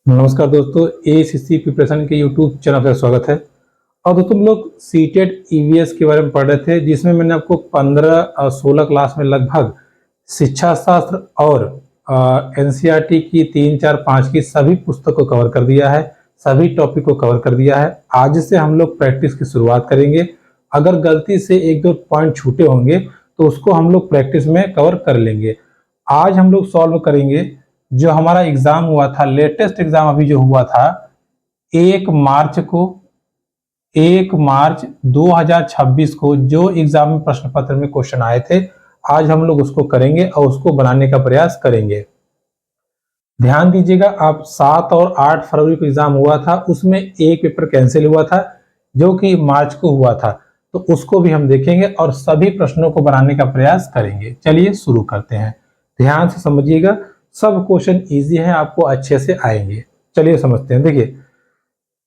नमस्कार दोस्तों, ACC preparation के यूट्यूब चैनल पर स्वागत है। और दोस्तों हम लोग सीटेट ईवीएस के बारे में पढ़ रहे थे, जिसमें मैंने आपको 15 और 16 क्लास में लगभग शिक्षा शास्त्र और एनसीईआरटी की 3, 4, 5 की सभी पुस्तक को कवर कर दिया है, सभी टॉपिक को कवर कर दिया है। आज से हम लोग प्रैक्टिस की शुरुआत करेंगे। अगर गलती से 1-2 पॉइंट छूटे होंगे तो उसको हम लोग प्रैक्टिस में कवर कर लेंगे। आज हम लोग सॉल्व करेंगे जो हमारा एग्जाम हुआ था, लेटेस्ट एग्जाम अभी जो हुआ था 1 मार्च को, 1 मार्च 2026 को, जो एग्जाम में प्रश्न पत्र में क्वेश्चन आए थे, आज हम लोग उसको करेंगे और उसको बनाने का प्रयास करेंगे। ध्यान दीजिएगा, आप 7 और 8 फरवरी को एग्जाम हुआ था, उसमें एक पेपर कैंसिल हुआ था जो कि मार्च को हुआ था, तो उसको भी हम देखेंगे और सभी प्रश्नों को बनाने का प्रयास करेंगे। चलिए शुरू करते हैं। ध्यान से समझिएगा, सब क्वेश्चन इजी हैं, आपको अच्छे से आएंगे। चलिए समझते हैं। देखिए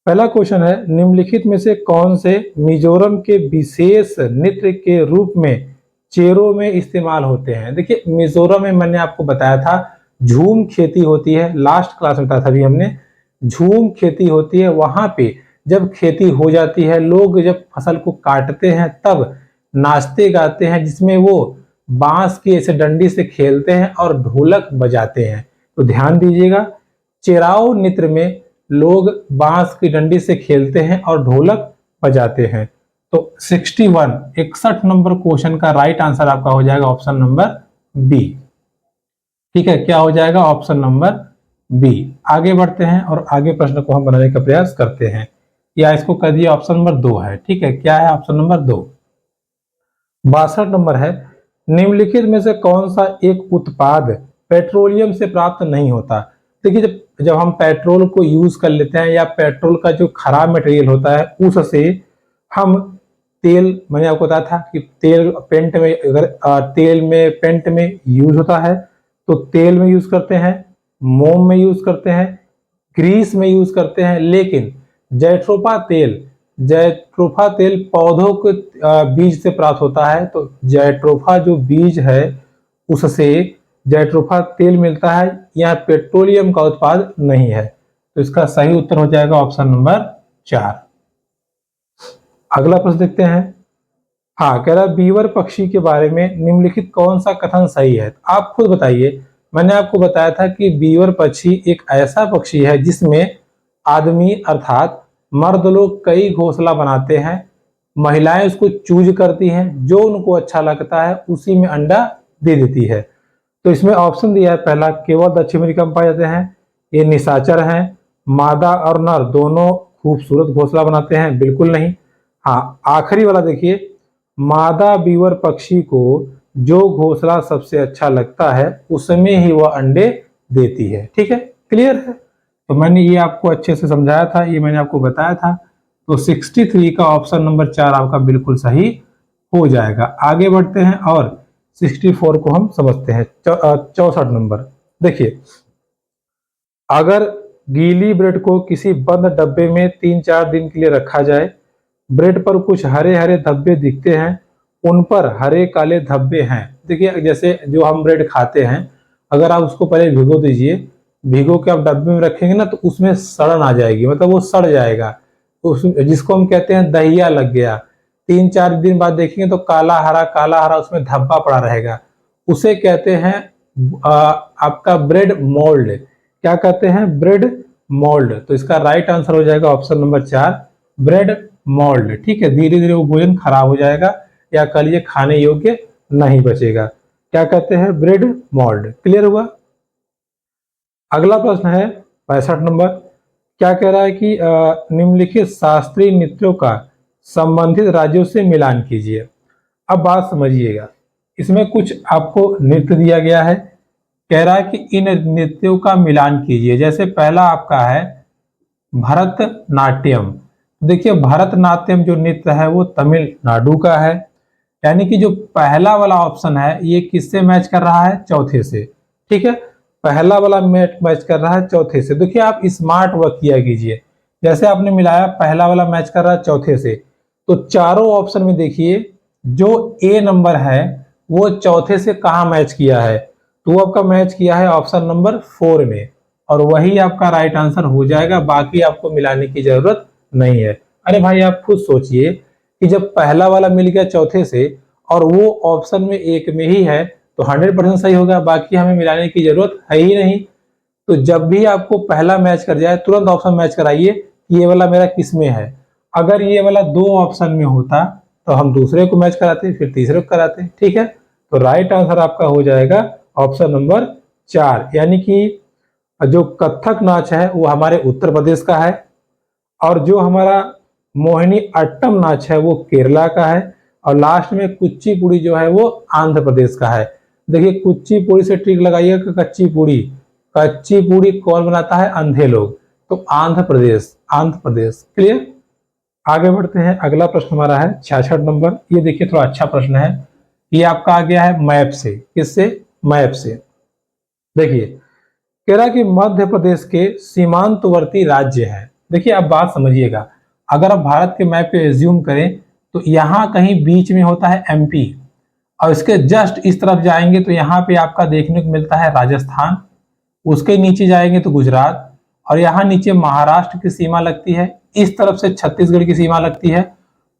पहला क्वेश्चन है, निम्नलिखित में से कौन से मिजोरम के विशेष नृत्य के रूप में चेरो में इस्तेमाल होते हैं। देखिए मिजोरम में मैंने आपको बताया था झूम खेती होती है, लास्ट क्लास में बताया था अभी हमने, झूम खेती होती है। वहां पे जब खेती हो जाती है, लोग जब फसल को काटते हैं तब नाचते गाते हैं, जिसमें वो बांस की ऐसे डंडी से खेलते हैं और ढोलक बजाते हैं। तो ध्यान दीजिएगा, चेराओ नृत्य में लोग बांस की डंडी से खेलते हैं और ढोलक बजाते हैं। तो 61 नंबर क्वेश्चन का राइट आंसर आपका हो जाएगा ऑप्शन नंबर बी। ठीक है, क्या हो जाएगा? Option number B. आगे बढ़ते हैं और आगे प्रश्न को हम बनाने का प्रयास करते हैं, या इसको कह दिए ऑप्शन नंबर 2 है। ठीक है, क्या है ऑप्शन नंबर 2? 62 नंबर है, निम्नलिखित में से कौन सा एक उत्पाद पेट्रोलियम से प्राप्त नहीं होता। देखिए जब हम पेट्रोल को यूज कर लेते हैं या पेट्रोल का जो खराब मटेरियल होता है उससे हम तेल, मैंने आपको बताया था कि तेल पेंट में, अगर तेल में पेंट में यूज होता है तो तेल में यूज करते हैं, मोम में यूज करते हैं, ग्रीस में यूज करते हैं। लेकिन जैट्रोफा तेल पौधों के बीज से प्राप्त होता है, तो जैट्रोफा जो बीज है उससे जैट्रोफा तेल मिलता है। यह पेट्रोलियम का उत्पाद नहीं है। तो इसका सही उत्तर हो जाएगा ऑप्शन नंबर 4। अगला प्रश्न देखते हैं। हाँ, कह रहा बीवर पक्षी के बारे में निम्नलिखित कौन सा कथन सही है। आप खुद बताइए। मैंने आपको बताया था कि बीवर पक्षी एक ऐसा पक्षी है जिसमें आदमी अर्थात मर्द लोग कई घोंसला बनाते हैं, महिलाएं उसको चूज करती हैं, जो उनको अच्छा लगता है उसी में अंडा दे देती है। तो इसमें ऑप्शन दिया है पहला, केवल दक्षिण अमेरिका में पाए जाते हैं, ये निशाचर हैं, मादा और नर दोनों खूबसूरत घोंसला बनाते हैं, बिल्कुल नहीं। हाँ, आखिरी वाला देखिए, मादा बीवर पक्षी को जो घोंसला सबसे अच्छा लगता है उसमें ही वह अंडे देती है। ठीक है, क्लियर है? तो मैंने ये आपको अच्छे से समझाया था, ये मैंने आपको बताया था। तो 63 का ऑप्शन नंबर 4 आपका बिल्कुल सही हो जाएगा। आगे बढ़ते हैं और 64 को हम समझते हैं। 64 नंबर देखिए, अगर गीली ब्रेड को किसी बंद डब्बे में 3-4 दिन के लिए रखा जाए, ब्रेड पर कुछ हरे हरे धब्बे दिखते हैं, उन पर हरे काले धब्बे हैं। देखिए जैसे जो हम ब्रेड खाते हैं, अगर आप उसको पहले भिगो दीजिए, भिगो के आप डब्बे में रखेंगे ना तो उसमें सड़न आ जाएगी, मतलब वो सड़ जाएगा। तो जिसको हम कहते हैं दहिया लग गया। 3-4 दिन बाद देखेंगे तो काला हरा उसमें धब्बा पड़ा रहेगा, उसे कहते हैं आपका ब्रेड मोल्ड। क्या कहते हैं? Bread mould. तो इसका राइट आंसर हो जाएगा ऑप्शन नंबर 4, ब्रेड मोल्ड। ठीक है, धीरे धीरे वो भोजन खराब हो जाएगा या कह लीजिए खाने योग्य नहीं बचेगा। क्या कहते हैं? Bread mould. क्लियर हुआ? अगला प्रश्न है 65 नंबर। क्या कह रहा है कि निम्नलिखित शास्त्रीय नृत्यों का संबंधित राज्यों से मिलान कीजिए। अब बात समझिएगा, इसमें कुछ आपको नृत्य दिया गया है, कह रहा है कि इन नृत्यों का मिलान कीजिए। जैसे पहला आपका है भरतनाट्यम। देखिए भरतनाट्यम जो नृत्य है वो तमिलनाडु का है, यानी कि जो पहला वाला ऑप्शन है ये किससे मैच कर रहा है? चौथे से। ठीक है, पहला वाला मैच कर रहा है चौथे से। देखिए आप स्मार्ट वर्क किया कीजिए, जैसे आपने मिलाया पहला वाला मैच कर रहा है चौथे से, तो चारों ऑप्शन में देखिए जो ए नंबर है वो चौथे से कहाँ मैच किया है, तो वो आपका मैच किया है ऑप्शन नंबर 4 में। और वही आपका राइट आंसर हो जाएगा, बाकी आपको मिलाने की जरूरत नहीं है। अरे भाई आप खुद सोचिए कि जब पहला वाला मिल गया चौथे से और वो ऑप्शन में एक में ही है तो 100% सही होगा, बाकी हमें मिलाने की जरूरत है ही नहीं। तो जब भी आपको पहला मैच कर जाए तुरंत ऑप्शन मैच कराइए कि ये वाला मेरा किस में है। अगर ये वाला दो ऑप्शन में होता तो हम दूसरे को मैच कराते, फिर तीसरे को कराते, ठीक है। तो राइट आंसर आपका हो जाएगा ऑप्शन नंबर 4, यानी कि जो कथक नाच है वो हमारे उत्तर प्रदेश का है, और जो हमारा मोहिनी अट्टम नाच है वो केरला का है, और लास्ट में कुचिपुड़ी जो है वो आंध्र प्रदेश का है। देखिए कुचिपुड़ी से ट्रिक लगाइएगा, कच्ची पूड़ी, कच्ची पूड़ी कौन बनाता है? अंधे लोग। तो आंध्र प्रदेश, आंध्र प्रदेश। क्लियर। आगे बढ़ते हैं, अगला प्रश्न हमारा है 66 नंबर। ये देखिए थोड़ा अच्छा प्रश्न है, ये आपका आ गया है मैप से। किससे? मैप से। देखिए कह रहा कि मध्य प्रदेश के सीमांतवर्ती राज्य हैं। देखिए आप बात समझिएगा, अगर आप भारत के मैप पे एज्यूम करें तो यहाँ कहीं बीच में होता है एमपी, और इसके जस्ट इस तरफ जाएंगे तो यहाँ पे आपका देखने को मिलता है राजस्थान, उसके नीचे जाएंगे तो गुजरात, और यहाँ नीचे महाराष्ट्र की सीमा लगती है, इस तरफ से छत्तीसगढ़ की सीमा लगती है,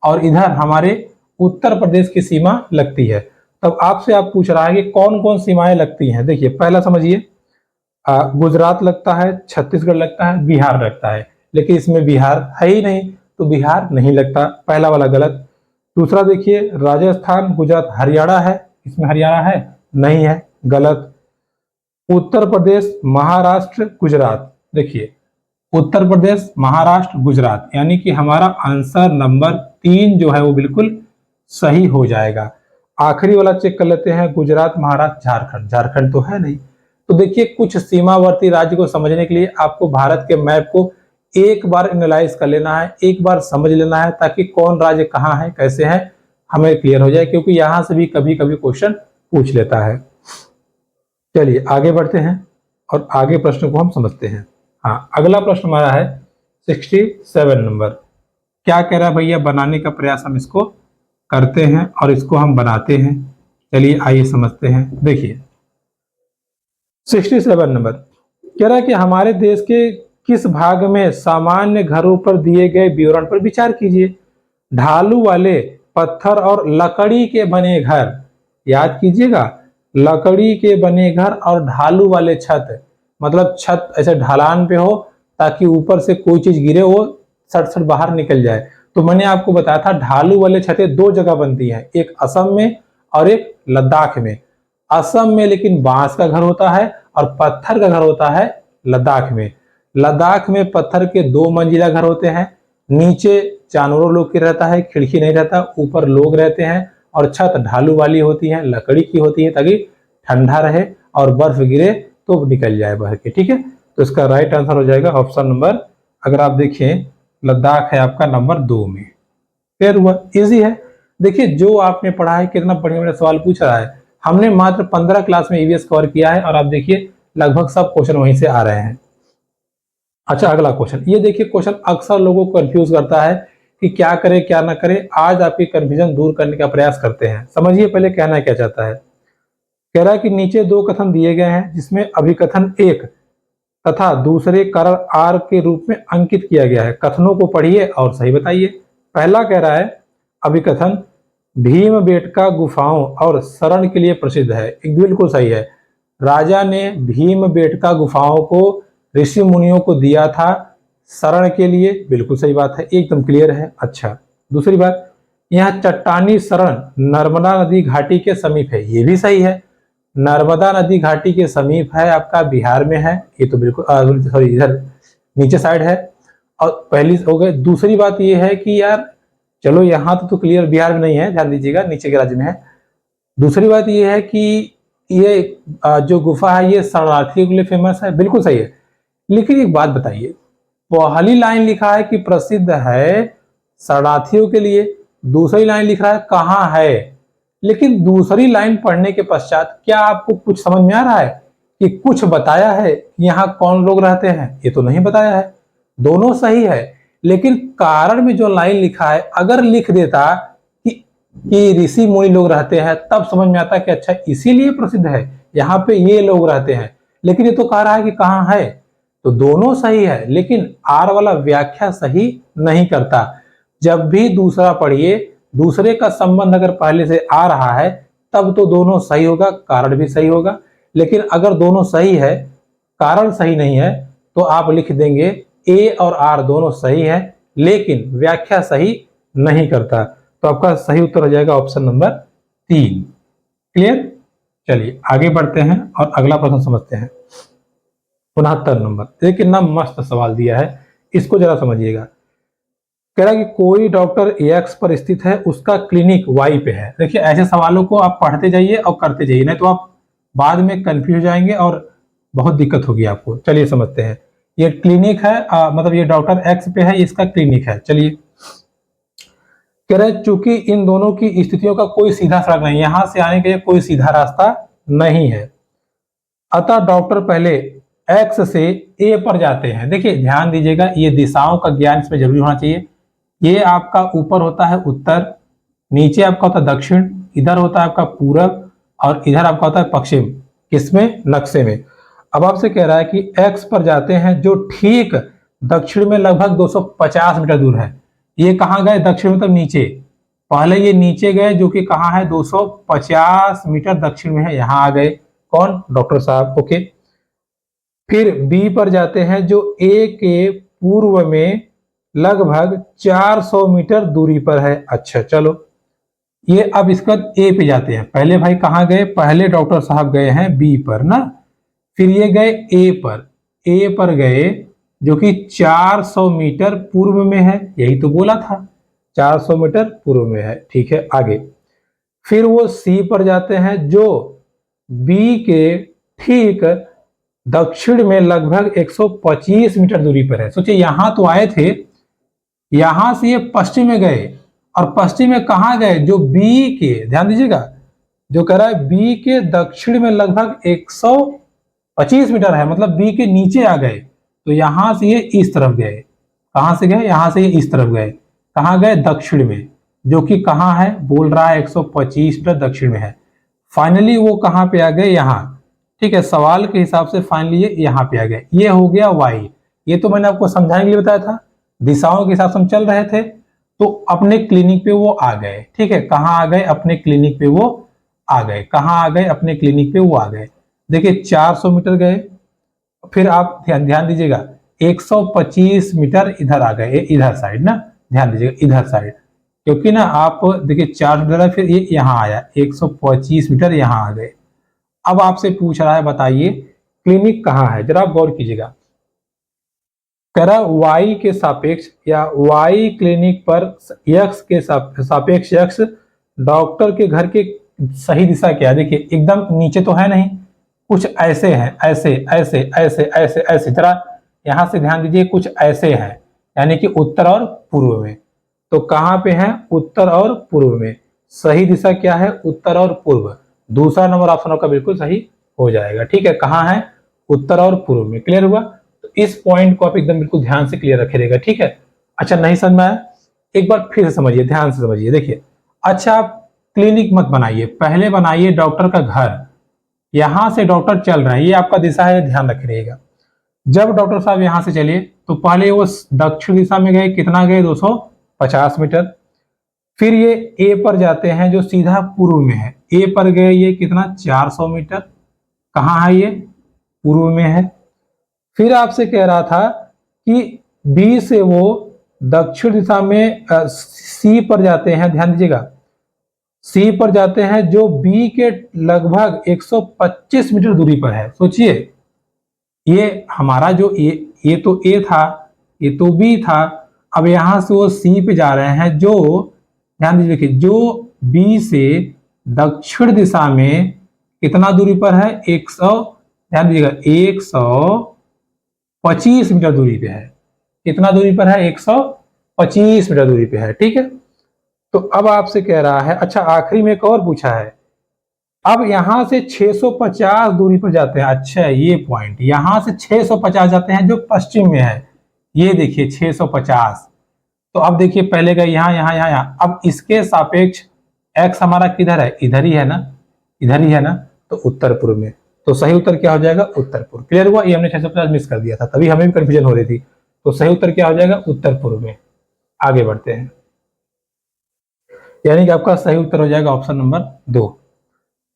और इधर हमारे उत्तर प्रदेश की सीमा लगती है। तब आपसे आप पूछ रहा है कि कौन कौन सीमाएं लगती हैं। देखिए पहला समझिए, गुजरात लगता है, छत्तीसगढ़ लगता है, बिहार लगता है, लेकिन इसमें बिहार है ही नहीं तो बिहार नहीं लगता, पहला वाला गलत। दूसरा देखिए राजस्थान, गुजरात, हरियाणा है, इसमें हरियाणा है नहीं है, गलत। उत्तर प्रदेश, महाराष्ट्र, गुजरात, देखिए उत्तर प्रदेश, महाराष्ट्र, गुजरात, यानी कि हमारा आंसर नंबर 3 जो है वो बिल्कुल सही हो जाएगा। आखिरी वाला चेक कर लेते हैं, गुजरात, महाराष्ट्र, झारखंड, झारखंड तो है नहीं। तो देखिए कुछ सीमावर्ती राज्य को समझने के लिए आपको भारत के मैप को एक बार एनालाइज कर लेना है, एक बार समझ लेना है, ताकि कौन राज्य कहाँ है, कैसे है, हमें क्लियर हो जाए, क्योंकि यहां से भी कभी कभी क्वेश्चन पूछ लेता है। चलिए आगे बढ़ते हैं और आगे प्रश्न को हम समझते हैं। हाँ, अगला प्रश्न हमारा है 67 नंबर। क्या कह रहा है भैया? बनाने का प्रयास हम इसको करते हैं और इसको हम बनाते हैं। चलिए आइए समझते हैं। देखिए 67 नंबर कह रहा है कि हमारे देश के किस भाग में सामान्य घरों पर दिए गए विवरण पर विचार कीजिए। ढालू वाले पत्थर और लकड़ी के बने घर, याद कीजिएगा, लकड़ी के बने घर और ढालू वाले छत, मतलब छत ऐसे ढलान पे हो ताकि ऊपर से कोई चीज गिरे वो सट सट बाहर निकल जाए। तो मैंने आपको बताया था ढालू वाले छतें दो जगह बनती हैं, एक असम में और एक लद्दाख में। असम में लेकिन बांस का घर होता है और पत्थर का घर होता है लद्दाख में। लद्दाख में पत्थर के 2 मंजिला घर होते हैं, नीचे जानवरों लोग के रहता है, खिड़की नहीं रहता, ऊपर लोग रहते हैं, और छत ढालू वाली होती है, लकड़ी की होती है ताकि ठंडा रहे और बर्फ गिरे तो निकल जाए बह के। ठीक है, तो इसका राइट आंसर हो जाएगा ऑप्शन नंबर, अगर आप देखें लद्दाख है आपका नंबर 2 में। क्लियर हुआ? इजी है। देखिए जो आपने पढ़ा है कितना बढ़िया बढ़िया सवाल पूछ रहा है। हमने मात्र 15 क्लास में ईवीएस कवर किया है और आप देखिए लगभग सब क्वेश्चन वहीं से आ रहे हैं। अच्छा अगला क्वेश्चन, ये देखिए क्वेश्चन अक्सर लोगों को कंफ्यूज करता है कि क्या करे क्या ना करे। आज आपकी कंफ्यूजन दूर करने का प्रयास करते हैं। समझिए पहले कहना क्या चाहता है। कह रहा है कि नीचे 2 कथन दिए गए हैं जिसमें अभिकथन 1 तथा दूसरे कारण आर के रूप में अंकित किया गया है। कथनों को पढ़िए और सही बताइए। पहला कह रहा है अभिकथन भीमबेटका गुफाओं और शरण के लिए प्रसिद्ध है। एक बिल्कुल सही है। राजा ने भीमबेटका गुफाओं को ऋषि मुनियों को दिया था शरण के लिए, बिल्कुल सही बात है, एकदम क्लियर है। अच्छा दूसरी बात, यह चट्टानी शरण नर्मदा नदी घाटी के समीप है, ये भी सही है। नर्मदा नदी घाटी के समीप है, आपका बिहार में है, ये तो बिल्कुल सॉरी इधर नीचे साइड है। और पहली हो गई। दूसरी बात ये है कि यार चलो यहाँ तो क्लियर बिहार में नहीं है, ध्यान दीजिएगा नीचे के राज्य में है। दूसरी बात ये है कि ये जो गुफा है ये शरणार्थियों के लिए फेमस है, बिल्कुल सही है। लेकिन एक बात बताइए, पहली लाइन लिखा है कि प्रसिद्ध है शरणार्थियों के लिए, दूसरी लाइन लिख रहा है कहाँ है। लेकिन दूसरी लाइन पढ़ने के पश्चात क्या आपको कुछ समझ में आ रहा है कि कुछ बताया है यहाँ कौन लोग रहते हैं? ये तो नहीं बताया है। दोनों सही है, लेकिन कारण में जो लाइन लिखा है अगर लिख देता कि ऋषि मुनि लोग रहते हैं तब समझ में आता कि अच्छा इसीलिए प्रसिद्ध है, यहाँ पे ये लोग रहते हैं। लेकिन ये तो कह रहा है कि कहाँ है, तो दोनों सही है, लेकिन आर वाला व्याख्या सही नहीं करता। जब भी दूसरा पढ़िए, दूसरे का संबंध अगर पहले से आ रहा है तब तो दोनों सही होगा, कारण भी सही होगा। लेकिन अगर दोनों सही है, कारण सही नहीं है, तो आप लिख देंगे ए और आर दोनों सही है लेकिन व्याख्या सही नहीं करता। तो आपका सही उत्तर हो जाएगा ऑप्शन नंबर 3। क्लियर? चलिए आगे बढ़ते हैं और अगला प्रश्न समझते हैं। 69 नंबर। देखिए कितना मस्त सवाल दिया है, इसको जरा समझिएगा। कह रहा है कि कोई डॉक्टर एक्स पर स्थित है, उसका क्लिनिक वाई पे है। देखिए ऐसे सवालों को आप पढ़ते जाइए और करते जाइए, नहीं तो आप बाद में कंफ्यूज हो जाएंगे और बहुत दिक्कत होगी आपको। चलिए समझते हैं। ये क्लिनिक है, मतलब ये डॉक्टर एक्स पे है, इसका क्लिनिक है। चलिए कह रहे चूंकि इन दोनों की स्थितियों का कोई सीधा सड़क नहीं, यहां से आने के लिए कोई सीधा रास्ता नहीं है, अतः डॉक्टर पहले एक्स से ए पर जाते हैं। देखिए ध्यान दीजिएगा, ये दिशाओं का ज्ञान इसमें जरूरी होना चाहिए। ये आपका ऊपर होता है उत्तर, नीचे आपका होता है दक्षिण, इधर होता है आपका पूरब और इधर आपका होता है पश्चिम। किसमें? नक्शे में। अब आपसे कह रहा है कि एक्स पर जाते हैं जो ठीक दक्षिण में लगभग 250 मीटर दूर है। ये कहाँ गए? दक्षिण मतलब नीचे। पहले ये नीचे गए जो कि कहाँ है? 250 मीटर दक्षिण में है, यहां आ गए। कौन? डॉक्टर साहब। ओके। फिर बी पर जाते हैं जो ए के पूर्व में लगभग 400 मीटर दूरी पर है। अच्छा चलो, ये अब इसका ए पे जाते हैं। पहले भाई कहाँ गए? पहले डॉक्टर साहब गए हैं बी पर ना, फिर ये गए ए पर। ए पर गए जो कि 400 मीटर पूर्व में है, यही तो बोला था, 400 मीटर पूर्व में है। ठीक है, आगे फिर वो सी पर जाते हैं जो बी के ठीक दक्षिण में लगभग 125 मीटर दूरी पर है। सोचिए यहां तो आए थे, यहां से ये पश्चिम में गए और पश्चिम में कहा गए? जो बी के, ध्यान दीजिएगा, जो कह रहा है बी के दक्षिण में लगभग 125 मीटर है, मतलब बी के नीचे आ गए। तो यहां से ये इस तरफ गए। कहां से गए? यहां से ये इस तरफ गए। कहां गए? दक्षिण में, जो कि कहां है? बोल रहा है 125 मीटर दक्षिण में है। फाइनली वो कहां पे आ गए? यहां। ठीक है, सवाल के हिसाब से फाइनली ये यहां पे आ गए। ये हो गया वाई। ये तो मैंने आपको समझाने के लिए बताया था, दिशाओं के हिसाब से हम चल रहे थे। तो अपने क्लिनिक पे वो आ गए। ठीक है, कहां आ गए? अपने क्लिनिक पे वो आ गए। कहां आ गए? अपने क्लिनिक पे वो आ गए। देखिए 400 मीटर गए, फिर आप ध्यान दीजिएगा 125 मीटर इधर आ गए, इधर साइड ना, ध्यान दीजिएगा इधर साइड, क्योंकि ना आप देखिए 400 मीटर फिर ये यहाँ आया 125 मीटर यहाँ आ गए। अब आपसे पूछ रहा है बताइए क्लिनिक कहाँ है, जरा आप गौर कीजिएगा। कह रहा वाई के सापेक्ष या वाई क्लिनिक पर यक्स के सापेक्ष यक्स डॉक्टर के घर के सही दिशा क्या है? देखिए एकदम नीचे तो है नहीं, कुछ ऐसे हैं, ऐसे ऐसे ऐसे ऐसे ऐसे, जरा यहां से ध्यान दीजिए, कुछ ऐसे हैं, यानी कि उत्तर और पूर्व में। तो कहां पे है? उत्तर और पूर्व में। सही दिशा क्या है? उत्तर और पूर्व। दूसरा नंबर ऑप्शन का बिल्कुल सही हो जाएगा। ठीक है, कहां है? उत्तर और पूर्व में। क्लियर हुआ? तो इस पॉइंट को आप एकदम बिल्कुल ध्यान से क्लियर रखे रहेगा। ठीक है, अच्छा नहीं समझ में आया? एक बार फिर से समझिए, ध्यान से समझिए। देखिए अच्छा, आप क्लिनिक मत बनाइए, पहले बनाइए डॉक्टर का घर। यहां से डॉक्टर चल रहे हैं, ये आपका दिशा है, ध्यान रखिएगा। जब डॉक्टर साहब यहां से चले तो पहले वो दक्षिण दिशा में गए, कितना गए? 250 मीटर। फिर ये ए पर जाते हैं जो सीधा पूर्व में है। ए पर गए, ये कितना? 400 मीटर। कहाँ है ये? पूर्व में है। फिर आपसे कह रहा था कि बी से वो दक्षिण दिशा में सी पर जाते हैं, ध्यान दीजिएगा, सी पर जाते हैं जो बी के लगभग 125 मीटर दूरी पर है। सोचिए ये हमारा जो ये तो ए था, ये तो बी था, अब यहां से वो सी पे जा रहे हैं जो, ध्यान दीजिए, जो बी से दक्षिण दिशा में कितना दूरी पर है? 100, ध्यान दीजिएगा 125 मीटर दूरी पे है। कितना दूरी पर है? 125 मीटर दूरी पे है। ठीक है, तो अब आपसे कह रहा है, अच्छा आखिरी में एक और पूछा है, अब यहां से 650 दूरी पर जाते हैं। अच्छा ये पॉइंट, यहां से 650 जाते हैं जो पश्चिम में है, ये देखिए 650। तो अब देखिए पहले गए यहाँ यहाँ यहाँ यहाँ, अब इसके सापेक्ष एक्स हमारा किधर है? इधर ही है ना, इधर ही है ना, तो उत्तर पूर्व में। तो सही उत्तर क्या हो जाएगा? उत्तर पूर्व। क्लियर हुआ? ये हमने 650 मिस कर दिया था, तभी हमें भी कंफ्यूजन हो रही थी। तो सही उत्तर क्या हो जाएगा? उत्तर पूर्व में। आगे बढ़ते हैं, यानी कि आपका सही उत्तर हो जाएगा ऑप्शन नंबर 2।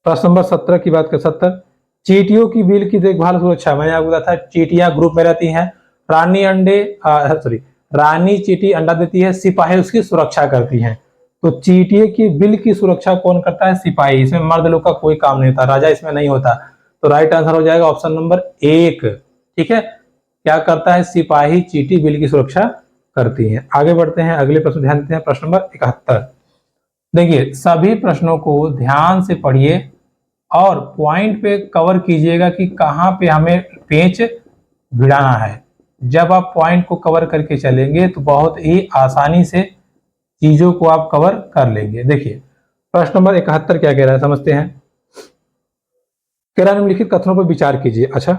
प्रश्न नंबर 17 की बात कर 70, चींटियों की बिल की देखभाल सुरक्षा। मैंने आपको बताया था चींटियां ग्रुप में रहती हैं, रानी अंडे सॉरी रानी चींटी अंडा देती है, सिपाही उसकी सुरक्षा करती हैं। तो चींटियों की बिल की सुरक्षा कौन करता है? सिपाही। इसमें मर्द लोग का कोई काम नहीं होता, राजा इसमें नहीं होता। तो राइट आंसर हो जाएगा ऑप्शन नंबर 1। ठीक है, क्या करता है? सिपाही चींटी बिल की सुरक्षा करती है। आगे बढ़ते हैं, अगले प्रश्न ध्यान देते हैं। प्रश्न नंबर 71, देखिए सभी प्रश्नों को ध्यान से पढ़िए और पॉइंट पे कवर कीजिएगा कि कहां पे हमें पेच भिड़ाना है। जब आप पॉइंट को कवर करके चलेंगे तो बहुत ही आसानी से चीजों को आप कवर कर लेंगे। देखिए प्रश्न नंबर 71 क्या कह रहा है, समझते हैं। कह रहा है निम्नलिखित कथनों पर विचार कीजिए। अच्छा,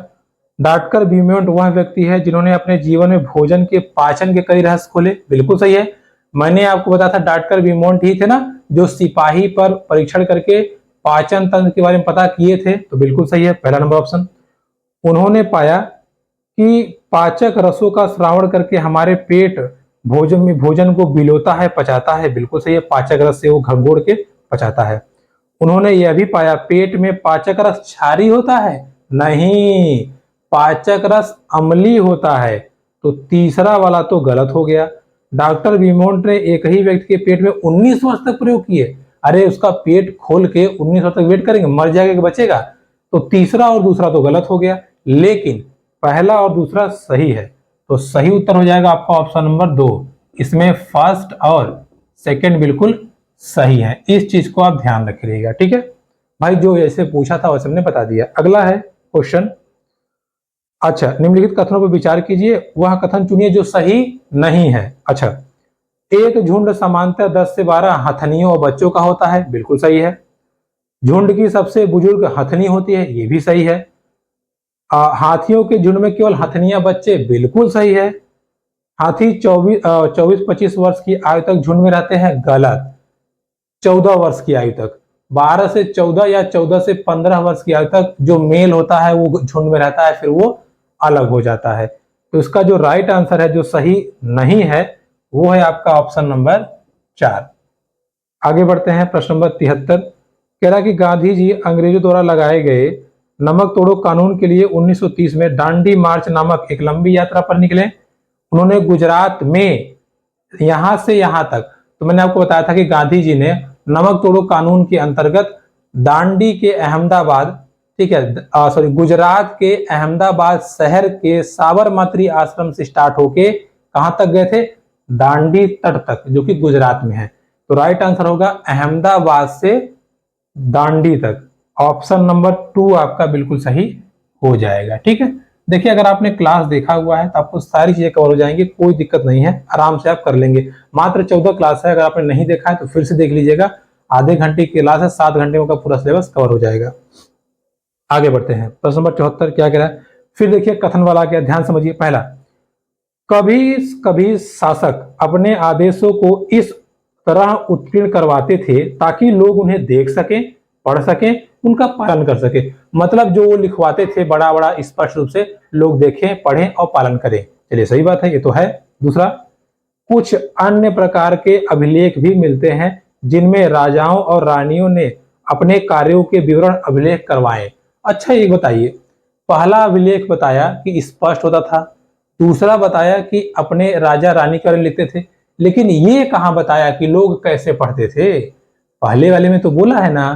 डॉक्टर ब्यूमोंट वह व्यक्ति है जिन्होंने अपने जीवन में भोजन के पाचन के कई रहस्य खोले। बिल्कुल सही है। मैंने आपको बताया था डॉक्टर ब्यूमोंट ही थे ना जो सिपाही पर परीक्षण करके पाचन तंत्र के बारे में पता किए थे। तो बिल्कुल सही है, पहला नंबर ऑप्शन। उन्होंने पाया कि पाचक रसों का श्रावण करके हमारे पेट भोजन को बिलोता है, पचाता है। बिल्कुल सही है, पाचक रस से वो घंघोड़ के पचाता है। उन्होंने यह भी पाया पेट में पाचक रस क्षारी होता है। नहीं, पाचक रस अम्लीय होता है। तो तीसरा वाला तो गलत हो गया। डॉक्टर विमोंट ने एक ही व्यक्ति के पेट में 19 वर्ष तक प्रयोग किए। अरे उसका पेट खोल के 19 वर्ष तक वेट करेंगे, मर जाएगा कि बचेगा? तो तीसरा और दूसरा तो गलत हो गया, लेकिन पहला और दूसरा सही है। तो सही उत्तर हो जाएगा आपका ऑप्शन नंबर 2। इसमें फर्स्ट और सेकंड बिल्कुल सही है। इस चीज को आप ध्यान रखिएगा। ठीक है भाई, जो ऐसे पूछा था वैसे हमने बता दिया। अगला है क्वेश्चन। अच्छा, निम्नलिखित कथनों पर विचार कीजिए, वह कथन चुनिए जो सही नहीं है। अच्छा, एक झुंड सामान्यतः 10 से 12 हथनियों और बच्चों का होता है। बिल्कुल सही है। झुंड की सबसे बुजुर्ग हथनी होती है। ये भी सही है। हाथियों के झुंड में केवल हथनियां बच्चे। बिल्कुल सही है। हाथी 24-25 वर्ष की आयु तक झुंड में रहते हैं। गलत। 14 वर्ष की आयु तक, 12 से 14 या 14 से 15 वर्ष की आयु तक जो मेल होता है वो झुंड में रहता है, फिर वो अलग हो जाता है। तो इसका जो राइट आंसर है, जो सही नहीं है, वो है आपका ऑप्शन नंबर 4। आगे बढ़ते हैं, प्रश्न नंबर 73 कह रहा कि गांधी जी अंग्रेजों द्वारा लगाए गए नमक तोड़ो कानून के लिए 1930 में दांडी मार्च नामक एक लंबी यात्रा पर निकले। उन्होंने गुजरात में यहां से यहां तक, तो मैंने आपको बताया था कि गांधी जी ने नमक तोड़ो कानून के अंतर्गत दांडी के अहमदाबाद, ठीक है सॉरी गुजरात के अहमदाबाद शहर के साबरमती आश्रम से स्टार्ट होके कहां तक गए थे? दांडी तट तक, जो कि गुजरात में है। तो राइट आंसर होगा अहमदाबाद से दांडी तक। ऑप्शन नंबर 2 आपका बिल्कुल सही हो जाएगा। ठीक है, देखिए अगर आपने क्लास देखा हुआ है तो आपको सारी चीजें कवर हो जाएंगी, कोई दिक्कत नहीं है, आराम से आप कर लेंगे। मात्र 14 क्लास है, अगर आपने नहीं देखा है तो फिर से देख लीजिएगा। आधे घंटे की क्लास है, 7 घंटे में का पूरा सिलेबस कवर हो जाएगा। आगे बढ़ते हैं, प्रश्न नंबर 74 क्या कह रहा है? फिर देखिए कथन वाला क्या, ध्यान समझिए। पहला, कभी कभी शासक अपने आदेशों को इस तरह उत्कीर्ण करवाते थे ताकि लोग उन्हें देख सकें, पढ़ सकें, उनका पालन कर सके। मतलब जो वो लिखवाते थे बड़ा बड़ा स्पष्ट रूप से लोग देखें, पढ़ें और पालन करें। चलिए सही बात है, ये तो है। दूसरा, कुछ अन्य प्रकार के अभिलेख भी मिलते हैं जिनमें राजाओं और रानियों ने अपने कार्यों के विवरण अभिलेख करवाए। अच्छा ये बताइए, पहला अभिलेख बताया कि स्पष्ट होता था, दूसरा बताया कि अपने राजा रानी के बारे में लिखते थे, लेकिन ये कहां बताया कि लोग कैसे पढ़ते थे? पहले वाले में तो बोला है ना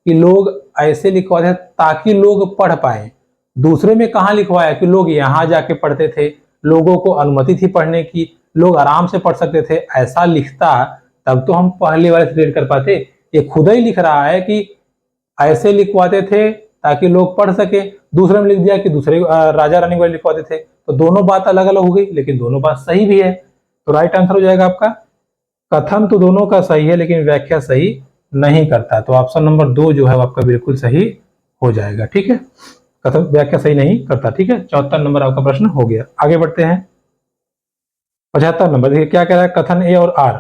कि लोग ऐसे लिखवाते थे ताकि लोग पढ़ पाए। दूसरे में कहां लिखवाया कि लोग यहां जाके पढ़ते थे, लोगों को अनुमति थी पढ़ने की, लोग आराम से पढ़ सकते थे। ऐसा लिखता तब तो हम पहले वाले से रिलेट कर पाते। ये खुद ही लिख रहा है कि ऐसे लिखवाते थे ताकि लोग पढ़ सके, दूसरे में लिख दिया कि दूसरे राजा रानी वाले लिखवाते थे। तो दोनों बात अलग अलग हो गई, लेकिन दोनों बात सही भी है। तो राइट आंसर हो जाएगा आपका, कथन तो दोनों का सही है लेकिन व्याख्या सही नहीं करता। तो ऑप्शन नंबर 2 जो है आपका बिल्कुल सही हो जाएगा। ठीक है, कथन व्याख्या सही नहीं करता। ठीक है, 74 नंबर आपका प्रश्न हो गया। आगे बढ़ते हैं, 75 नंबर देखिए क्या कह रहा है, कथन ए और आर।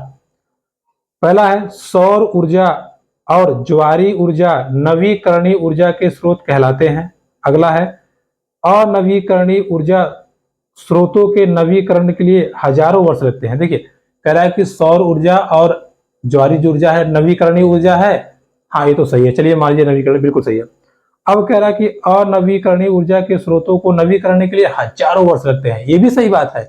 पहला है सौर ऊर्जा और ज्वारी ऊर्जा नवीकरणीय ऊर्जा के स्रोत कहलाते हैं। अगला है अनवीकरणीय ऊर्जा स्रोतों के नवीकरण के लिए हजारों वर्ष लगते हैं। देखिए कह रहा है कि सौर ऊर्जा और ज्वारी जो ऊर्जा है नवीकरणीय ऊर्जा है। हाँ ये तो सही है, चलिए मान लीजिए नवीकरण बिल्कुल सही है। अब कह रहा है कि अनवीकरणीय ऊर्जा के स्रोतों को नवीकरण के लिए हजारों वर्ष लगते हैं, ये भी सही बात है।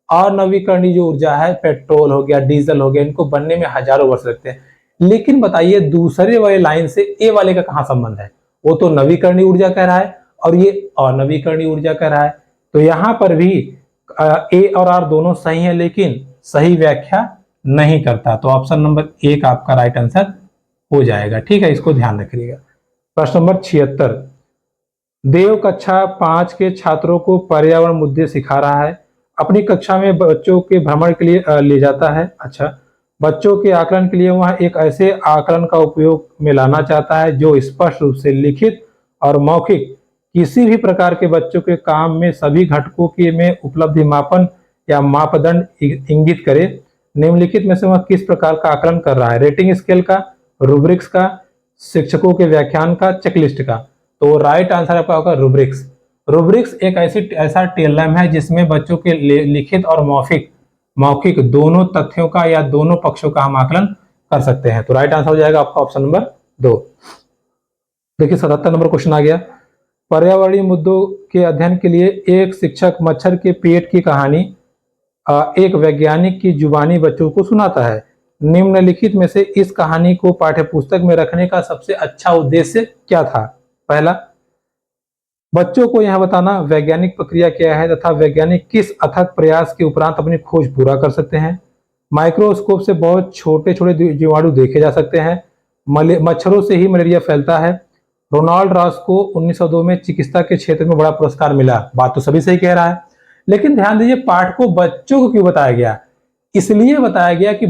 अनवीकरणीय जो ऊर्जा है पेट्रोल हो गया डीजल हो गया इनको बनने में हजारों वर्ष लगते हैं। लेकिन बताइए दूसरे वाले लाइन से ए वाले का कहां संबंध है? वो तो नवीकरणीय ऊर्जा कह रहा है और ये अनवीकरणीय ऊर्जा कह रहा है, तो यहां पर भी ए और आर दोनों सही है लेकिन सही व्याख्या नहीं करता, तो ऑप्शन नंबर एक आपका राइट आंसर हो जाएगा। ठीक है, इसको ध्यान रखिएगा। प्रश्न नंबर 76, देव कक्षा 5 के छात्रों को पर्यावरण मुद्दे सिखा रहा है, अपनी कक्षा में बच्चों के भ्रमण के लिए ले जाता है। अच्छा, बच्चों के आकलन के लिए वह एक ऐसे आकलन का उपयोग में लाना चाहता है जो स्पष्ट रूप से लिखित और मौखिक किसी भी प्रकार के बच्चों के काम में सभी घटकों के में उपलब्धि मापन या मापदंड इंगित करे। निम्नलिखित में से वह किस प्रकार का आकलन कर रहा है? रेटिंग स्केल का, रूब्रिक्स का, शिक्षकों के व्याख्यान का, चेकलिस्ट का? तो राइट आंसर आपका होगा रूब्रिक्स। रूब्रिक्स एक ऐसा टेलम है जिसमें बच्चों के लिखित और मौखिक दोनों तथ्यों का या दोनों पक्षों का हम आकलन कर सकते हैं। तो राइट आंसर हो जाएगा आपका ऑप्शन नंबर 2। देखिए 77 नंबर क्वेश्चन आ गया, पर्यावरणीय मुद्दों के अध्ययन के लिए एक शिक्षक मच्छर के पेट की कहानी एक वैज्ञानिक की जुबानी बच्चों को सुनाता है। निम्नलिखित में से इस कहानी को पाठ्यपुस्तक में रखने का सबसे अच्छा उद्देश्य क्या था? पहला, बच्चों को यह बताना वैज्ञानिक प्रक्रिया क्या है तथा वैज्ञानिक किस अथक प्रयास के उपरांत अपनी खोज पूरा कर सकते हैं। माइक्रोस्कोप से बहुत छोटे छोटे जीवाणु देखे जा सकते हैं। मच्छरों से ही मलेरिया फैलता है। रोनाल्ड रॉस को 1902 में चिकित्सा के क्षेत्र में बड़ा पुरस्कार मिला। बात तो सभी सही कह रहा है, लेकिन ध्यान दीजिए पाठ को बच्चों को क्यों बताया गया? इसलिए बताया गया कि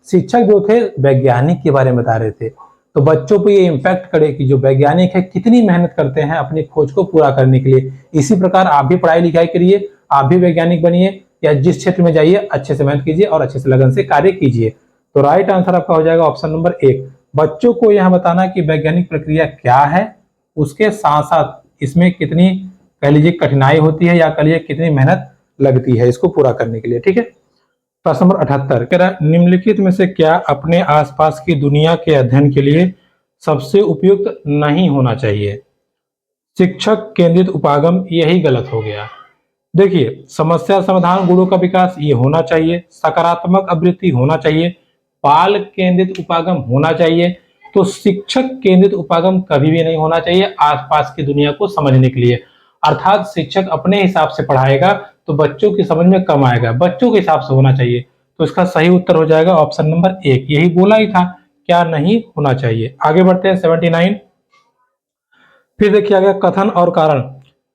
शिक्षक जो थे वैज्ञानिक के बारे में बता रहे थे, तो बच्चों पर ये इम्पैक्ट करे कि जो वैज्ञानिक है कितनी मेहनत करते हैं अपनी खोज को पूरा करने के लिए। इसी प्रकार आप भी पढ़ाई लिखाई करिए, आप भी वैज्ञानिक बनिए या जिस क्षेत्र में जाइए अच्छे से मेहनत कीजिए और अच्छे से लगन से कार्य कीजिए। तो राइट आंसर आपका हो जाएगा ऑप्शन नंबर 1। बच्चों को यह बताना कि वैज्ञानिक प्रक्रिया क्या है, उसके साथ साथ इसमें कितनी कह लीजिए कठिनाई होती है या कह लीजिए कितनी मेहनत लगती है इसको पूरा करने के लिए। ठीक है, प्रश्न नंबर 78 कह रहा है निम्नलिखित में से क्या अपने आसपास की दुनिया के अध्ययन के लिए सबसे उपयुक्त नहीं होना चाहिए? शिक्षक केंद्रित उपागम, यही गलत हो गया। देखिए समस्या समाधान गुणों का विकास ये होना चाहिए, सकारात्मक आवृत्ति होना चाहिए, बाल केंद्रित उपागम होना चाहिए। तो शिक्षक केंद्रित उपागम कभी भी नहीं होना चाहिए आसपास की दुनिया को समझने के लिए। अर्थात शिक्षक अपने हिसाब से पढ़ाएगा तो बच्चों की समझ में कम आएगा, बच्चों के हिसाब से होना चाहिए। तो इसका सही उत्तर हो जाएगा ऑप्शन नंबर 1। यही बोला ही था, क्या नहीं होना चाहिए। आगे बढ़ते हैं 79। फिर देखिए आ गया कथन और कारण।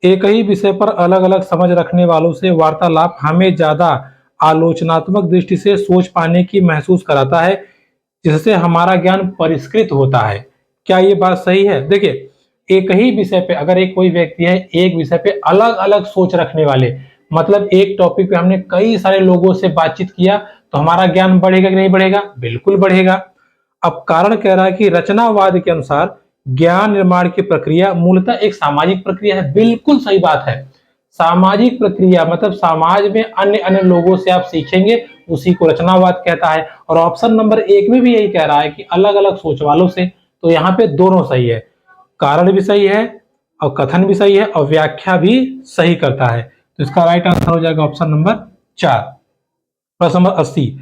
एक ही विषय पर अलग अलग समझ रखने वालों से वार्तालाप हमें ज्यादा आलोचनात्मक दृष्टि से सोच पाने की महसूस कराता है, जिससे हमारा ज्ञान परिष्कृत होता है। क्या ये बात सही है? देखिए एक ही विषय पे अगर एक कोई व्यक्ति है, एक विषय पे अलग अलग सोच रखने वाले, मतलब एक टॉपिक पे हमने कई सारे लोगों से बातचीत किया तो हमारा ज्ञान बढ़ेगा कि नहीं बढ़ेगा? बिल्कुल बढ़ेगा। अब कारण कह रहा है कि रचनावाद के अनुसार ज्ञान निर्माण की प्रक्रिया मूलतः एक सामाजिक प्रक्रिया है। बिल्कुल सही बात है, सामाजिक प्रक्रिया मतलब समाज में अन्य अन्य लोगों से आप सीखेंगे, उसी को रचनावाद कहता है। और ऑप्शन नंबर 1 में भी यही कह रहा है कि अलग अलग सोच वालों से। तो यहाँ पे दोनों सही है, कारण भी सही है और कथन भी सही है और व्याख्या भी सही करता है। तो इसका राइट आंसर हो जाएगा ऑप्शन नंबर 4। प्रश्न नंबर 80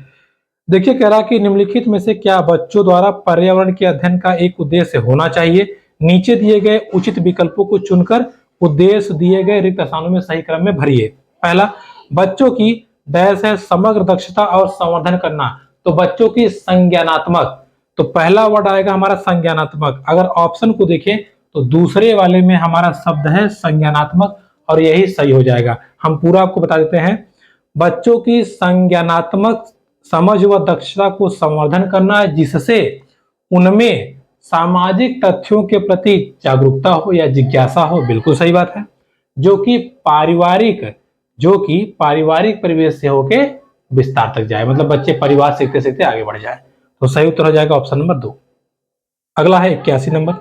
देखिए कह रहा कि निम्नलिखित में से क्या बच्चों द्वारा पर्यावरण के अध्ययन का एक उद्देश्य होना चाहिए? नीचे दिए गए उचित विकल्पों को चुनकर उद्देश्य दिए गए रिक्त स्थानों में सही क्रम में भरिए। पहला, बच्चों की डैश है समग्र दक्षता और संवर्धन करना, तो बच्चों की संज्ञानात्मक, तो पहला वर्ड आएगा हमारा संज्ञानात्मक। अगर ऑप्शन को देखें तो दूसरे वाले में हमारा शब्द है संज्ञानात्मक और यही सही हो जाएगा। हम पूरा आपको बता देते हैं, बच्चों की संज्ञानात्मक समझ व दक्षता को संवर्धन करना है, जिससे उनमें सामाजिक तथ्यों के प्रति जागरूकता हो या जिज्ञासा हो। बिल्कुल सही बात है। जो कि पारिवारिक परिवेश से होके विस्तार तक जाए, मतलब बच्चे परिवार सीखते सीखते आगे बढ़ जाए। तो सही उत्तर हो जाएगा ऑप्शन नंबर 2। अगला है 81 नंबर,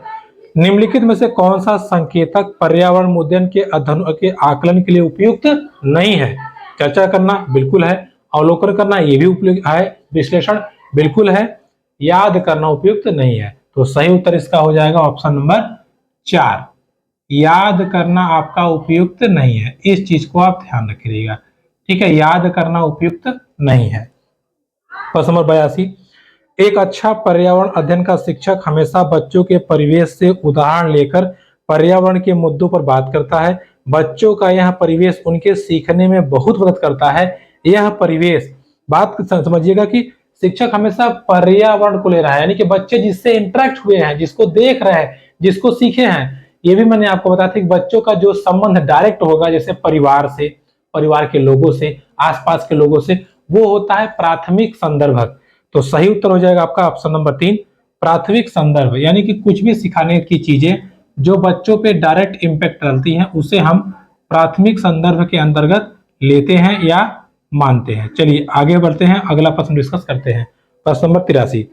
निम्नलिखित में से कौन सा संकेतक पर्यावरण मुद्दन के अध्ययन के आकलन के लिए उपयुक्त नहीं है? चर्चा करना बिल्कुल है, अवलोकन करना ये भी उपयुक्त है, विश्लेषण बिल्कुल है, याद करना उपयुक्त नहीं है। तो सही उत्तर इसका हो जाएगा ऑप्शन नंबर 4, याद करना आपका उपयुक्त नहीं है। इस चीज को आप ध्यान रखिएगा, ठीक है, याद करना उपयुक्त नहीं है। प्रश्न नंबर 82, एक अच्छा पर्यावरण अध्ययन का शिक्षक हमेशा बच्चों के परिवेश से उदाहरण लेकर पर्यावरण के मुद्दों पर बात करता है। बच्चों का यह परिवेश उनके सीखने में बहुत मदद करता है। यह परिवेश, बात समझिएगा कि शिक्षक हमेशा पर्यावरण को ले रहा है, यानी कि बच्चे जिससे इंटरेक्ट हुए हैं, जिसको देख रहे हैं, जिसको सीखे हैं, ये भी मैंने आपको बताया था कि बच्चों का जो संबंध डायरेक्ट होगा, जैसे परिवार से, परिवार के लोगों से, आसपास के लोगों से, वो होता है प्राथमिक संदर्भक। तो सही उत्तर हो जाएगा आपका ऑप्शन नंबर 3, प्राथमिक संदर्भ, यानी कि कुछ भी सिखाने की चीजें जो बच्चों पे डायरेक्ट इंपैक्ट डालती हैं उसे हम प्राथमिक संदर्भ के अंतर्गत लेते हैं या मानते हैं। चलिए आगे बढ़ते हैं, अगला प्रश्न डिस्कस करते हैं। प्रश्न नंबर 83,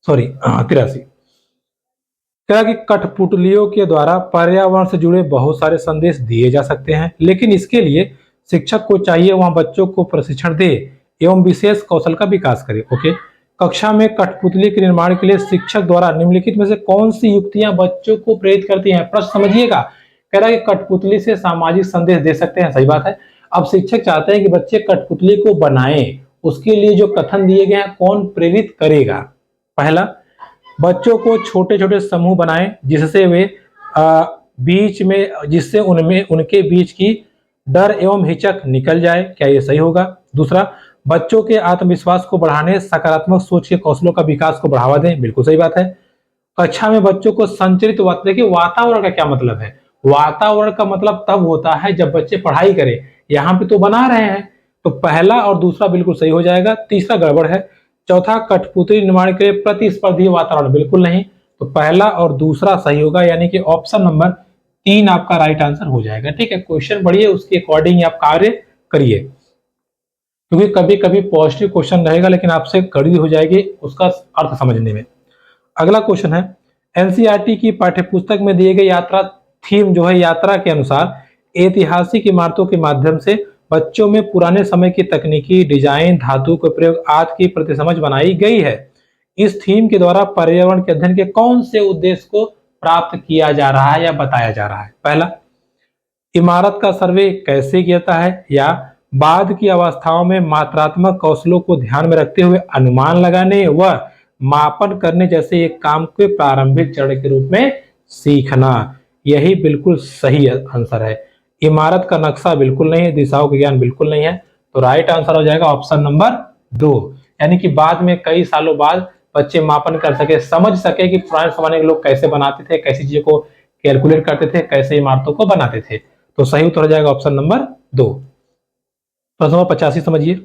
83, कहा कि कठपुतलियों के द्वारा पर्यावरण से जुड़े बहुत सारे संदेश दिए जा सकते हैं, लेकिन इसके लिए शिक्षक को चाहिए वहां बच्चों को प्रशिक्षण दे एवं विशेष कौशल का विकास करे। ओके, कक्षा में कठपुतली के निर्माण के लिए शिक्षक द्वारा निम्नलिखित में से कौन सी युक्तियां बच्चों को प्रेरित करती हैं? प्रश्न समझिएगा, कह रहा है कि कठपुतली से सामाजिक संदेश दे सकते हैं, सही बात है। अब शिक्षक चाहते हैं कि बच्चे कठपुतली को बनाएं, उसके लिए जो कथन दिए गए हैं कौन प्रेरित करेगा? पहला, बच्चों को छोटे छोटे समूह बनाएं जिससे वे बीच में, जिससे उनमें उनके बीच की डर एवं हिचक निकल जाए, क्या ये सही होगा? दूसरा, बच्चों के आत्मविश्वास को बढ़ाने सकारात्मक सोच के कौशलों का विकास को बढ़ावा दें, बिल्कुल सही बात है। कक्षा में बच्चों को संचरित वातावरण का क्या मतलब है? वातावरण का मतलब तब होता है जब बच्चे पढ़ाई करें, यहाँ पे तो बना रहे हैं, तो पहला और दूसरा बिल्कुल सही हो जाएगा, तीसरा गड़बड़ है। चौथा, कठपुतली निर्माण के लिए प्रतिस्पर्धी वातावरण, बिल्कुल नहीं, तो पहला और दूसरा सही होगा, यानी कि ऑप्शन नंबर 3 आपका राइट आंसर हो जाएगा। ठीक है, क्वेश्चन पढ़िए, उसके अकॉर्डिंग आप कार्य करिए, क्योंकि कभी कभी पॉजिटिव क्वेश्चन रहेगा लेकिन आपसे कड़ी हो जाएगी उसका अर्थ समझने में। अगला क्वेश्चन है, एनसीईआरटी की पाठ्यपुस्तक में दिए गए यात्रा थीम जो है, यात्रा के अनुसार ऐतिहासिक इमारतों के माध्यम से बच्चों में पुराने समय की तकनीकी, डिजाइन, धातु के प्रयोग आदि की प्रतिसमझ बनाई गई है। इस थीम के द्वारा पर्यावरण के अध्ययन के कौन से उद्देश्य को प्राप्त किया जा रहा है या बताया जा रहा है? पहला, इमारत का सर्वे कैसे किया जाता है, या बाद की अवस्थाओं में मात्रात्मक कौशलों को ध्यान में रखते हुए अनुमान लगाने व मापन करने जैसे एक काम के प्रारंभिक चरण के रूप में सीखना। यही बिल्कुल सही आंसर है। इमारत का नक्शा बिल्कुल नहीं है, दिशाओं का ज्ञान बिल्कुल नहीं है, तो राइट आंसर हो जाएगा ऑप्शन नंबर 2, यानी कि बाद में कई सालों बाद बच्चे मापन कर सके, समझ सके कि पुराने जमाने के लोग कैसे बनाते थे, कैसी चीजों को कैलकुलेट करते थे, कैसे इमारतों को बनाते थे। तो सही उत्तर हो जाएगा ऑप्शन नंबर 2। प्रश्न नंबर 85 समझिए,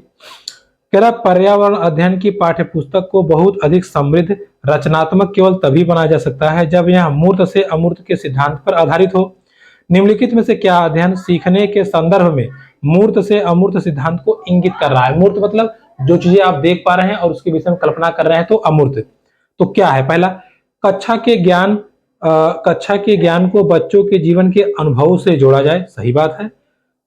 कह रहा पर्यावरण अध्ययन की पाठ्यपुस्तक को बहुत अधिक समृद्ध, रचनात्मक केवल तभी बनाया जा सकता है जब यह मूर्त से अमूर्त के सिद्धांत पर आधारित हो। निम्नलिखित में से क्या अध्ययन सीखने के संदर्भ में मूर्त से अमूर्त सिद्धांत को इंगित कर रहा है? मूर्त मतलब जो चीजें आप देख पा रहे हैं और उसके विषय में कल्पना कर रहे हैं, तो अमूर्त तो क्या है? पहला, कक्षा के ज्ञान को बच्चों के जीवन के अनुभव से जोड़ा जाए, सही बात है।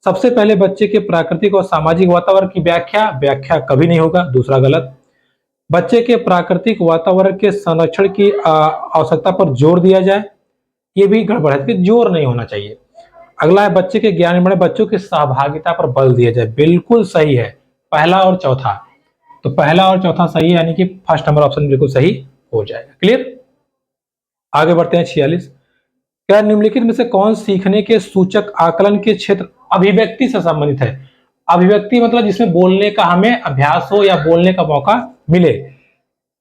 सबसे पहले बच्चे के प्राकृतिक और सामाजिक वातावरण की व्याख्या कभी नहीं होगा, दूसरा गलत। बच्चे के प्राकृतिक वातावरण के संरक्षण की आवश्यकता पर जोर दिया जाए, ये भी गड़बड़ है कि जोर नहीं होना चाहिए। अगला है, बच्चे के ज्ञान में बच्चों की सहभागिता पर बल दिया जाए, बिल्कुल सही है, पहला और चौथा। तो पहला और चौथा सही है, यानी कि फर्स्ट नंबर ऑप्शन बिल्कुल सही हो जाएगा। क्लियर, आगे बढ़ते हैं। 46, क्या निम्नलिखित में से कौन सीखने के सूचक आकलन के क्षेत्र अभिव्यक्ति से संबंधित है? अभिव्यक्ति मतलब जिसमें बोलने का हमें अभ्यास हो या बोलने का मौका मिले।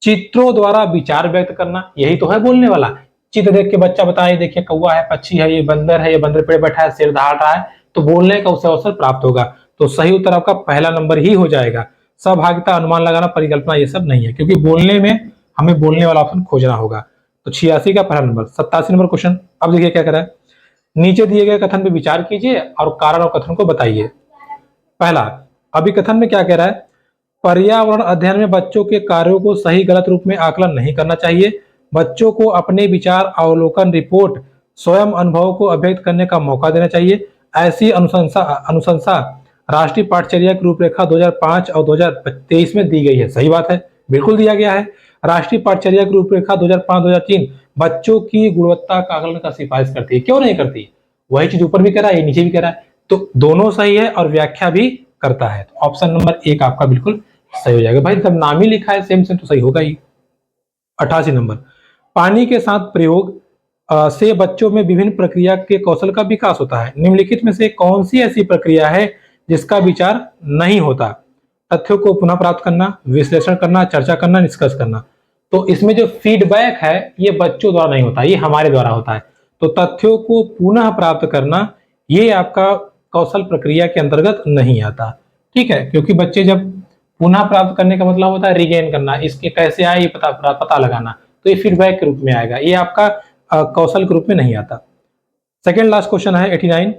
चित्रों द्वारा विचार व्यक्त करना, यही तो है बोलने वाला। चित्र देख के बच्चा बताए, देखिए कौवा है, पक्षी है, ये बंदर है, ये बंदर पे बैठा है, शेर दहाड़ रहा है, तो बोलने का उसे अवसर प्राप्त होगा। तो सही उत्तर आपका पहला नंबर ही हो जाएगा। सहभागिता, अनुमान लगाना, परिकल्पना ये सब नहीं है, क्योंकि बोलने में हमें बोलने वाला ऑप्शन खोजना होगा। तो 86 का पहला नंबर। 87 नंबर क्वेश्चन, अब देखिए क्या करा है, नीचे दिए गए कथन पे विचार कीजिए और कारण और कथन को बताइए। पहला, अभिकथन में क्या कह रहा है? पर्यावरण अध्ययन में बच्चों के कार्यों को सही गलत रूप में आकलन नहीं करना चाहिए। बच्चों को अपने विचार, अवलोकन, रिपोर्ट, स्वयं अनुभव को अभिव्यक्त करने का मौका देना चाहिए। ऐसी अनुशंसा अनुशंसा राष्ट्रीय पाठचर्या की रूपरेखा 2005 और 2023 में दी गई है। सही बात है, बिल्कुल दिया गया है। राष्ट्रीय पाठचर्या की रूपरेखा 2005-2003 बच्चों की गुणवत्ता का आकलन का सिफारिश करती है। क्यों नहीं करती? वही चीज ऊपर भी कह रहा है, नीचे भी कह रहा है, तो दोनों सही है और व्याख्या भी करता है। तो ऑप्शन नंबर 1 आपका बिल्कुल सही हो जाएगा। भाई जब नाम ही लिखा है सेम सेम तो सही होगा ही। 88 नंबर, पानी के साथ प्रयोग से बच्चों में विभिन्न प्रक्रिया के कौशल का विकास होता है। निम्नलिखित में से कौन सी ऐसी प्रक्रिया है जिसका विचार नहीं होता? तथ्यों को पुनः प्राप्त करना, विश्लेषण करना, चर्चा करना, निष्कर्ष करना। तो इसमें जो फीडबैक है ये बच्चों द्वारा नहीं होता, ये हमारे द्वारा होता है। तो तथ्यों को पुनः प्राप्त करना ये आपका कौशल प्रक्रिया के अंतर्गत नहीं आता। ठीक है, क्योंकि बच्चे जब पुनः प्राप्त करने का मतलब होता है रिगेन करना, इसके कैसे आए ये पता लगाना, तो ये फीडबैक के रूप में आएगा, ये आपका कौशल के रूप में नहीं आता। सेकेंड लास्ट क्वेश्चन है 89,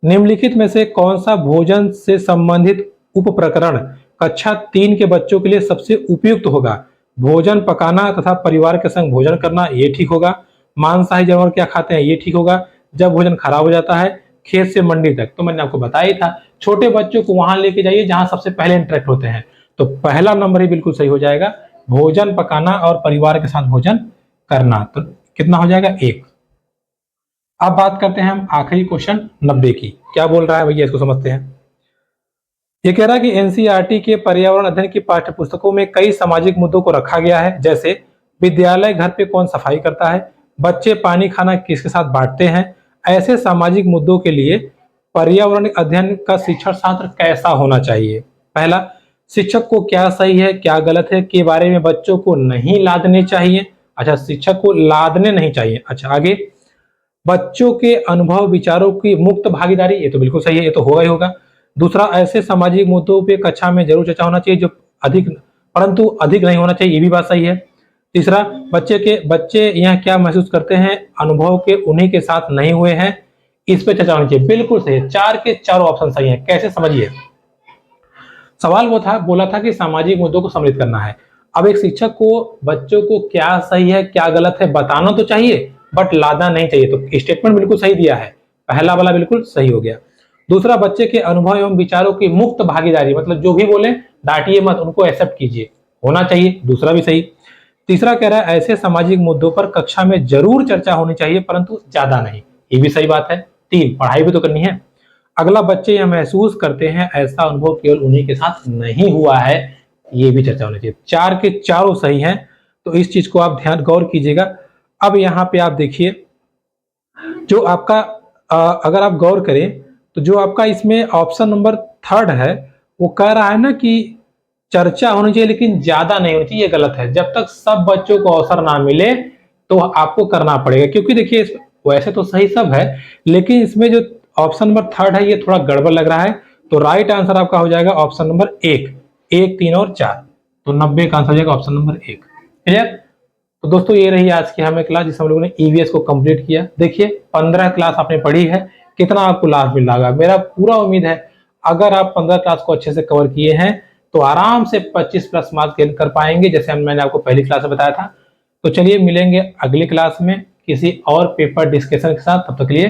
निम्नलिखित में से कौन सा भोजन से संबंधित उप प्रकरण कक्षा 3 के बच्चों के लिए सबसे उपयुक्त होगा? भोजन पकाना तथा परिवार के संग भोजन करना, ये ठीक होगा। मांसाहारी जानवर क्या खाते हैं, ये ठीक होगा। जब भोजन खराब हो जाता है, खेत से मंडी तक, तो मैंने आपको बताया ही था, छोटे बच्चों को वहां लेके जाइए जहां सबसे पहले इंटरेक्ट होते हैं। तो पहला नंबर ही बिल्कुल सही हो जाएगा, भोजन पकाना और परिवार के साथ भोजन करना। तो कितना हो जाएगा? 1। अब बात करते हैं हम आखिरी क्वेश्चन 90 की। क्या बोल रहा है भैया, इसको समझते हैं। ये कह रहा है कि एनसीईआरटी के पर्यावरण अध्ययन की पाठ्य पुस्तकों में कई सामाजिक मुद्दों को रखा गया है, जैसे विद्यालय घर पे कौन सफाई करता है, बच्चे पानी खाना किसके साथ बांटते हैं। ऐसे सामाजिक मुद्दों के लिए पर्यावरण अध्ययन का शिक्षण शास्त्र कैसा होना चाहिए? पहला, शिक्षक को क्या सही है क्या गलत है के बारे में बच्चों को नहीं लादने चाहिए। अच्छा, शिक्षक को लादने नहीं चाहिए। अच्छा, आगे, बच्चों के अनुभव विचारों की मुक्त भागीदारी, ये तो बिल्कुल सही है, ये तो होगा ही होगा। दूसरा, ऐसे सामाजिक मुद्दों पे कक्षा में जरूर चर्चा होना चाहिए जो परंतु अधिक नहीं होना चाहिए, ये भी बात सही है। तीसरा, बच्चे यह क्या महसूस करते हैं, अनुभव के उन्हीं के साथ नहीं हुए हैं, इस पे चर्चा होनी चाहिए, बिल्कुल सही है। 4 के 4 ऑप्शन सही है। कैसे, समझिए। सवाल वो था, बोला था कि सामाजिक मुद्दों को सम्मिलित करना है। अब एक शिक्षक को बच्चों को क्या सही है क्या गलत है बताना तो चाहिए, बट लादना नहीं चाहिए। तो स्टेटमेंट बिल्कुल सही दिया है, पहला वाला बिल्कुल सही हो गया। दूसरा, बच्चे के अनुभव एवं विचारों की मुक्त भागीदारी, मतलब जो भी बोले डांटिए मत, उनको एक्सेप्ट कीजिए, होना चाहिए, दूसरा भी सही। तीसरा कह रहा है ऐसे सामाजिक मुद्दों पर कक्षा में जरूर चर्चा होनी चाहिए परंतु ज्यादा नहीं, ये भी सही बात है। 3, पढ़ाई भी तो करनी है। अगला, बच्चे यह महसूस करते हैं ऐसा अनुभव केवल उन्हीं के साथ नहीं हुआ है, ये भी चर्चा होनी चाहिए। 4 के 4 सही हैं, तो इस चीज को आप ध्यान गौर कीजिएगा। अब यहाँ पे आप देखिए, जो आपका अगर आप गौर करें तो जो आपका इसमें ऑप्शन नंबर 3 है वो कह रहा है ना कि चर्चा होनी चाहिए लेकिन ज्यादा नहीं होनी चाहिए, ये गलत है। जब तक सब बच्चों को अवसर ना मिले तो आपको करना पड़ेगा, क्योंकि देखिए वैसे तो सही सब है लेकिन इसमें जो ऑप्शन नंबर 3 है ये थोड़ा गड़बड़ लग रहा है। तो राइट आंसर आपका हो जाएगा ऑप्शन नंबर 1, 1, 3 और 4। तो 90 का आंसर हो जाएगा ऑप्शन नंबर 1। क्लियर? तो दोस्तों ये रही आज की हमें क्लास जिसमें हम लोगों ने ईवीएस को कंप्लीट किया। देखिए 15 क्लास आपने पढ़ी है, कितना आपको लाभ मिल रहा है। मेरा पूरा उम्मीद है अगर आप 15 क्लास को अच्छे से कवर किए हैं तो आराम से 25+ मार्क्स गेन कर पाएंगे, जैसे मैंने आपको पहली क्लास में बताया था। तो चलिए मिलेंगे अगली क्लास में किसी और पेपर डिस्कशन के साथ, तब तक के लिए